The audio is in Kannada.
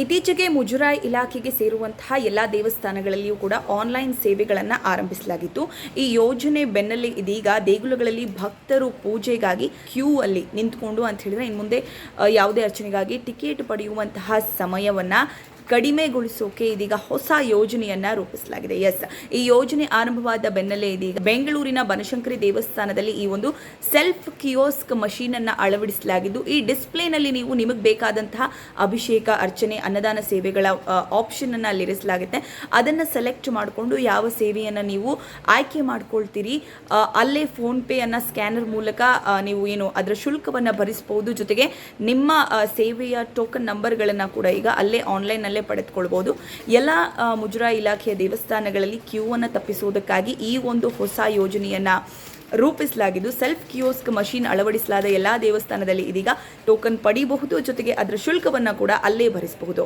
ಇತ್ತೀಚೆಗೆ ಮುಜರಾಯಿ ಇಲಾಖೆಗೆ ಸೇರುವಂತಹ ಎಲ್ಲ ದೇವಸ್ಥಾನಗಳಲ್ಲಿಯೂ ಕೂಡ ಆನ್ಲೈನ್ ಸೇವೆಗಳನ್ನು ಆರಂಭಿಸಲಾಗಿತ್ತು. ಈ ಯೋಜನೆ ಬೆನ್ನಲ್ಲೇ ಇದೀಗ ದೇಗುಲಗಳಲ್ಲಿ ಭಕ್ತರು ಪೂಜೆಗಾಗಿ ಕ್ಯೂ ಅಲ್ಲಿ ನಿಂತ್ಕೊಂಡು ಅಂತ ಹೇಳಿದ್ರೆ ಇನ್ನು ಮುಂದೆ ಯಾವುದೇ ಅರ್ಚನೆಗಾಗಿ ಟಿಕೆಟ್ ಪಡೆಯುವಂತಹ ಸಮಯವನ್ನು ಕಡಿಮೆಗೊಳಿಸೋಕೆ ಇದೀಗ ಹೊಸ ಯೋಜನೆಯನ್ನ ರೂಪಿಸಲಾಗಿದೆ. ಈ ಯೋಜನೆ ಆರಂಭವಾದ ಬೆನ್ನಲ್ಲೇ ಇದೀಗ ಬೆಂಗಳೂರಿನ ಬನಶಂಕರಿ ದೇವಸ್ಥಾನದಲ್ಲಿ ಈ ಒಂದು ಸೆಲ್ಫ್ ಕಿಯೋಸ್ಕ್ ಮಷೀನ್ ಅನ್ನ ಅಳವಡಿಸಲಾಗಿದ್ದು, ಈ ಡಿಸ್ಪ್ಲೇನಲ್ಲಿ ನೀವು ನಿಮಗೆ ಬೇಕಾದಂತಹ ಅಭಿಷೇಕ, ಅರ್ಚನೆ, ಅನ್ನದಾನ ಸೇವೆಗಳ ಆಪ್ಷನ್ ಅನ್ನ ಅಲ್ಲಿರಿಸಲಾಗುತ್ತೆ. ಅದನ್ನ ಸೆಲೆಕ್ಟ್ ಮಾಡಿಕೊಂಡು ಯಾವ ಸೇವೆಯನ್ನ ನೀವು ಆಯ್ಕೆ ಮಾಡ್ಕೊಳ್ತೀರಿ, ಅಲ್ಲೇ ಫೋನ್ ಪೇ ಅನ್ನ ಸ್ಕ್ಯಾನರ್ ಮೂಲಕ ನೀವು ಏನು ಅದರ ಶುಲ್ಕವನ್ನ ಭರಿಸಬಹುದು. ಜೊತೆಗೆ ನಿಮ್ಮ ಸೇವೆಯ ಟೋಕನ್ ನಂಬರ್ಗಳನ್ನ ಕೂಡ ಈಗ ಅಲ್ಲೇ ಆನ್ಲೈನ್ ನಲ್ಲಿ ಪಡೆದುಕೊಳ್ಳಬಹುದು. ಎಲ್ಲ ಮುಜರಾಯಿ ಇಲಾಖೆಯ ದೇವಸ್ಥಾನಗಳಲ್ಲಿ ಕ್ಯೂ ಅನ್ನು ತಪ್ಪಿಸುವುದಕ್ಕಾಗಿ ಈ ಒಂದು ಹೊಸ ಯೋಜನೆಯನ್ನ ರೂಪಿಸಲಾಗಿದ್ದು, ಸೆಲ್ಫ್ ಕಿಯೋಸ್ಕ್ ಮಷೀನ್ ಅಳವಡಿಸಲಾದ ಎಲ್ಲಾ ದೇವಸ್ಥಾನದಲ್ಲಿ ಇದೀಗ ಟೋಕನ್ ಪಡೆಯಬಹುದು. ಜೊತೆಗೆ ಅದರ ಶುಲ್ಕವನ್ನು ಕೂಡ ಅಲ್ಲೇ ಭರಿಸಬಹುದು.